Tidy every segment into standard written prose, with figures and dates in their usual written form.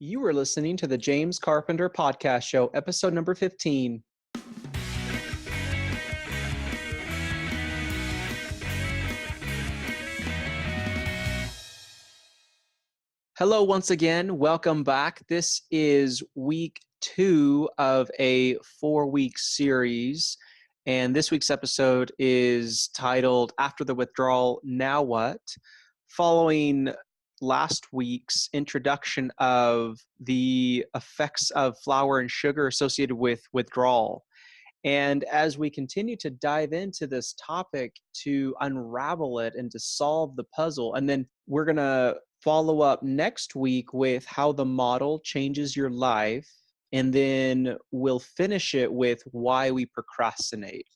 You are listening to the James Carpenter Podcast Show, episode number 15. Hello, once again. Welcome back. This is week 2 of a 4-week series. And this week's episode is titled After the Withdrawal, Now What? Following last week's introduction of the effects of flour and sugar associated with withdrawal. And as we continue to dive into this topic to unravel it and to solve the puzzle, and then we're going to follow up next week with how the model changes your life. And then we'll finish it with why we procrastinate.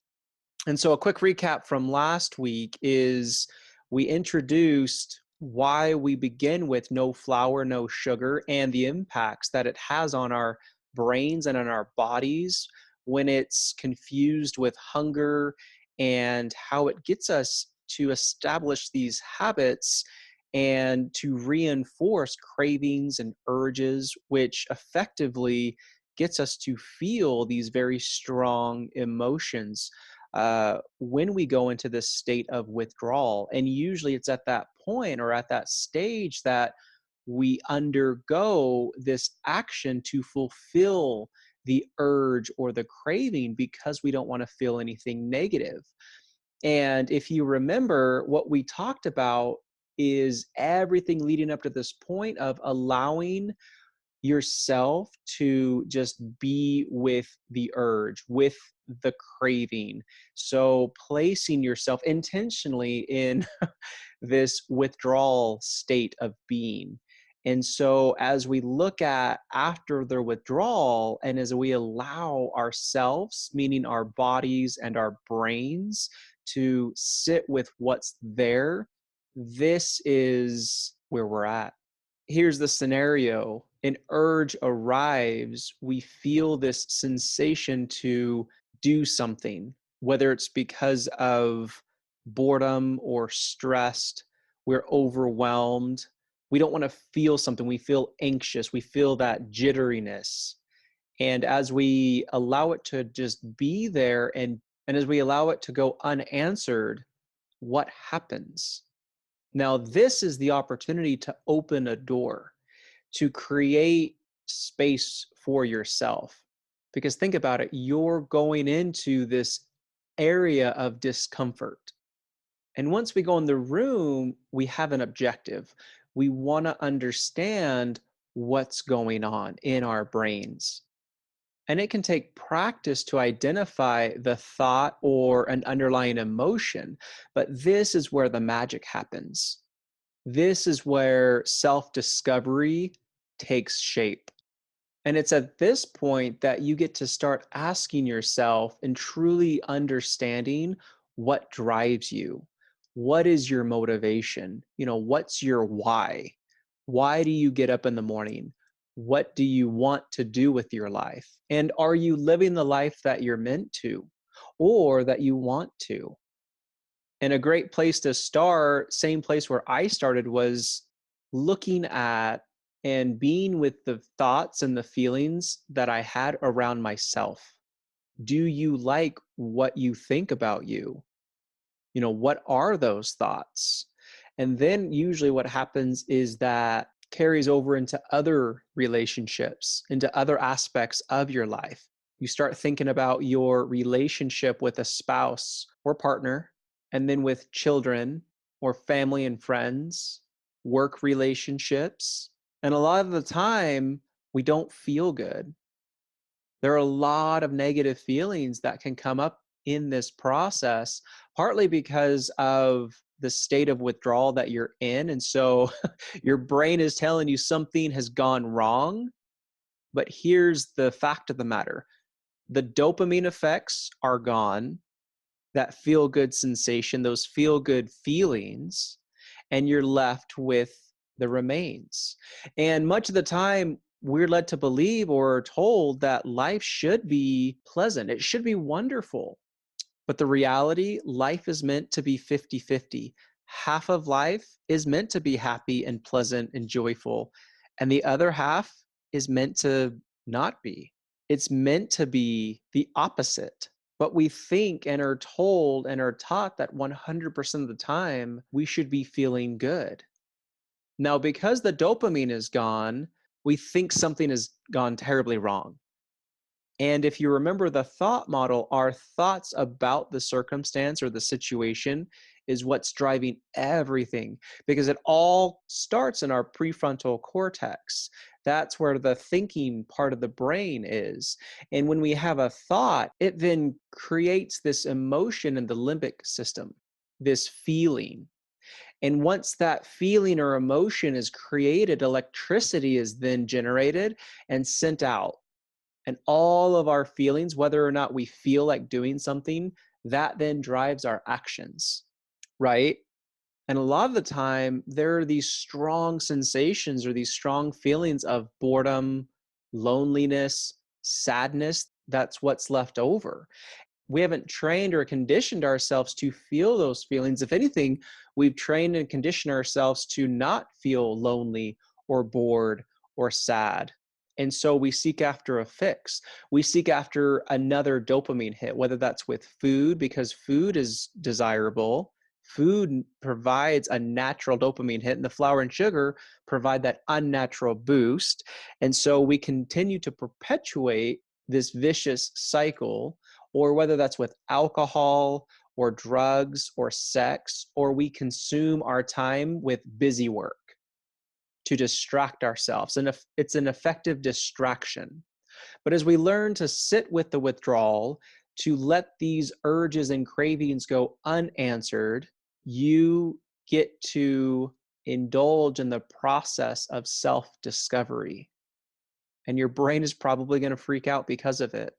And so a quick recap from last week is we introduced why we begin with no flour, no sugar, and the impacts that it has on our brains and on our bodies when it's confused with hunger, and how it gets us to establish these habits and to reinforce cravings and urges, which effectively gets us to feel these very strong emotions when we go into this state of withdrawal. And usually it's at that point or at that stage that we undergo this action to fulfill the urge or the craving because we don't want to feel anything negative. And if you remember, what we talked about is everything leading up to this point of allowing yourself to just be with the urge, with the craving. So placing yourself intentionally in this withdrawal state of being. And so as we look at after the withdrawal, and as we allow ourselves, meaning our bodies and our brains, to sit with what's there, this is where we're at. Here's the scenario. An urge arrives. We feel this sensation to do something, whether it's because of boredom or stressed, we're overwhelmed. We don't want to feel something. We feel anxious. We feel that jitteriness. And as we allow it to just be there and as we allow it to go unanswered, what happens? Now, this is the opportunity to open a door, to create space for yourself. Because think about it, you're going into this area of discomfort. And once we go in the room, we have an objective. We want to understand what's going on in our brains. And it can take practice to identify the thought or an underlying emotion, but this is where the magic happens. This is where self-discovery takes shape. And it's at this point that you get to start asking yourself and truly understanding what drives you. What is your motivation? What's your why? Why do you get up in the morning? What do you want to do with your life? And are you living the life that you're meant to or that you want to? And a great place to start, same place where I started, was looking at and being with the thoughts and the feelings that I had around myself. Do you like what you think about you? What are those thoughts? And then usually what happens is that carries over into other relationships, into other aspects of your life. You start thinking about your relationship with a spouse or partner, and then with children or family and friends, work relationships. And a lot of the time, we don't feel good. There are a lot of negative feelings that can come up in this process, partly because of the state of withdrawal that you're in. And so your brain is telling you something has gone wrong. But here's the fact of the matter. The dopamine effects are gone, that feel-good sensation, those feel-good feelings, and you're left with the remains. And much of the time, we're led to believe or told that life should be pleasant. It should be wonderful. But the reality, life is meant to be 50-50. Half of life is meant to be happy and pleasant and joyful. And the other half is meant to not be. It's meant to be the opposite. But we think and are told and are taught that 100% of the time we should be feeling good. Now, because the dopamine is gone, we think something has gone terribly wrong. And if you remember the thought model, our thoughts about the circumstance or the situation is what's driving everything because it all starts in our prefrontal cortex. That's where the thinking part of the brain is. And when we have a thought, it then creates this emotion in the limbic system, this feeling. And once that feeling or emotion is created, electricity is then generated and sent out. And all of our feelings, whether or not we feel like doing something, that then drives our actions, right? And a lot of the time, there are these strong sensations or these strong feelings of boredom, loneliness, sadness. That's what's left over. We haven't trained or conditioned ourselves to feel those feelings. If anything, we've trained and conditioned ourselves to not feel lonely or bored or sad. And so we seek after a fix. We seek after another dopamine hit, whether that's with food, because food is desirable. Food provides a natural dopamine hit, and the flour and sugar provide that unnatural boost. And so we continue to perpetuate this vicious cycle, or whether that's with alcohol or drugs or sex, or we consume our time with busy work to distract ourselves. And it's an effective distraction. But as we learn to sit with the withdrawal, to let these urges and cravings go unanswered, you get to indulge in the process of self discovery. And your brain is probably going to freak out because of it.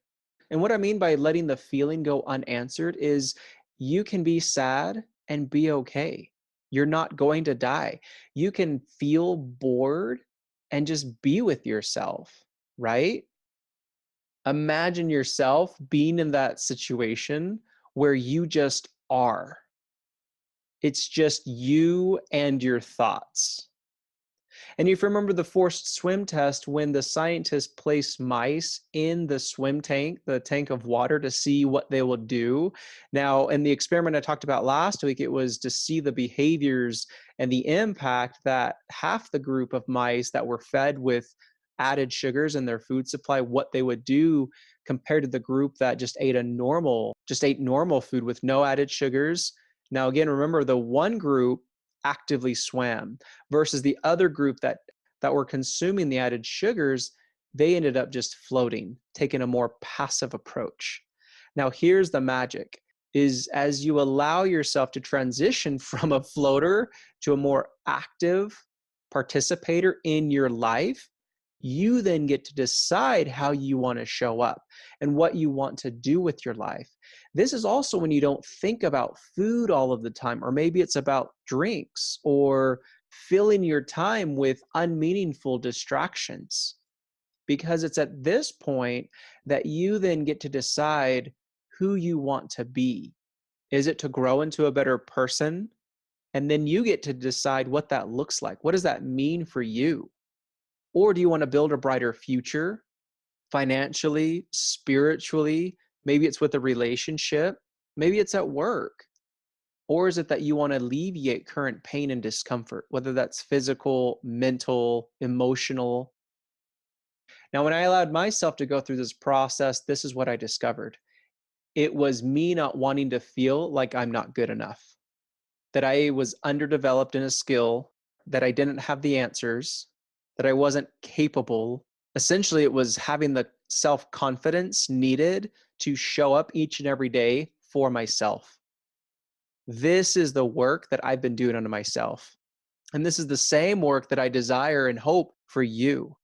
And what I mean by letting the feeling go unanswered is you can be sad and be okay. You're not going to die. You can feel bored and just be with yourself, right? Imagine yourself being in that situation where you just are. It's just you and your thoughts. And if you remember the forced swim test, when the scientists placed mice in the swim tank, the tank of water, to see what they will do. Now, in the experiment I talked about last week, it was to see the behaviors and the impact that half the group of mice that were fed with added sugars in their food supply, what they would do compared to the group that just ate normal food with no added sugars. Now, again, remember the one group actively swam versus the other group that were consuming the added sugars. They ended up just floating, taking a more passive approach. Now here's the magic, is as you allow yourself to transition from a floater to a more active participator in your life, you then get to decide how you want to show up and what you want to do with your life. This is also when you don't think about food all of the time, or maybe it's about drinks or filling your time with unmeaningful distractions. Because it's at this point that you then get to decide who you want to be. Is it to grow into a better person? And then you get to decide what that looks like. What does that mean for you? Or do you want to build a brighter future financially, spiritually? Maybe it's with a relationship. Maybe it's at work. Or is it that you want to alleviate current pain and discomfort, whether that's physical, mental, emotional? Now, when I allowed myself to go through this process, this is what I discovered. It was me not wanting to feel like I'm not good enough, that I was underdeveloped in a skill, that I didn't have the answers, that I wasn't capable. Essentially, it was having the self confidence needed to show up each and every day for myself. This is the work that I've been doing unto myself. And this is the same work that I desire and hope for you,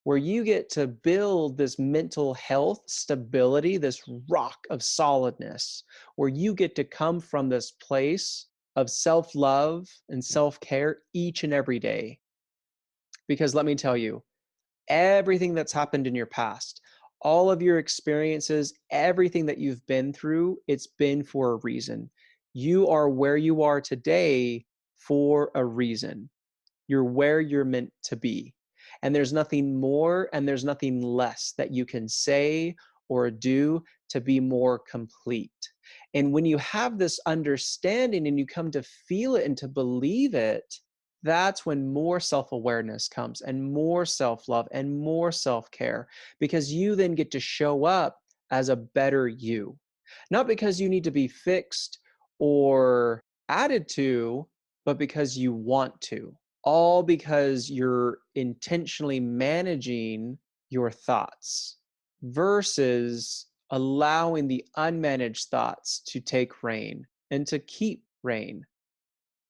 where you get to build this mental health stability, this rock of solidness, where you get to come from this place of self love and self care each and every day. Because let me tell you, everything that's happened in your past, all of your experiences, everything that you've been through, it's been for a reason. You are where you are today for a reason. You're where you're meant to be. And there's nothing more and there's nothing less that you can say or do to be more complete. And when you have this understanding and you come to feel it and to believe it, that's when more self awareness comes and more self love and more self care, because you then get to show up as a better you. Not because you need to be fixed or added to, but because you want to. All because you're intentionally managing your thoughts versus allowing the unmanaged thoughts to take reign and to keep reign.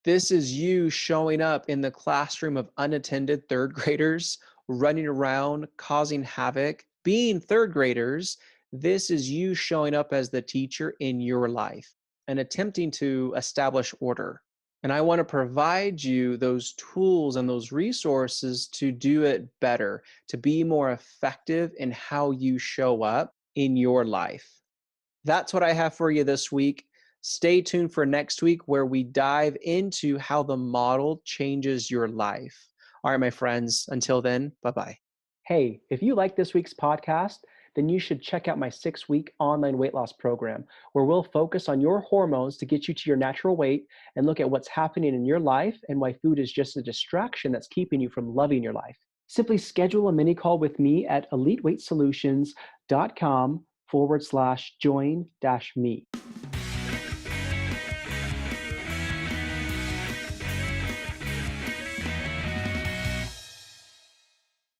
This is you showing up in the classroom of unattended third graders, running around, causing havoc, being third graders. This is you showing up as the teacher in your life and attempting to establish order. And I want to provide you those tools and those resources to do it better, to be more effective in how you show up in your life. That's what I have for you this week. Stay tuned for next week where we dive into how the model changes your life. All right, my friends, until then, bye bye. Hey, if you like this week's podcast, then you should check out my 6-week online weight loss program, where we'll focus on your hormones to get you to your natural weight and look at what's happening in your life and why food is just a distraction that's keeping you from loving your life. Simply schedule a mini call with me at eliteweightsolutions.com/join-me.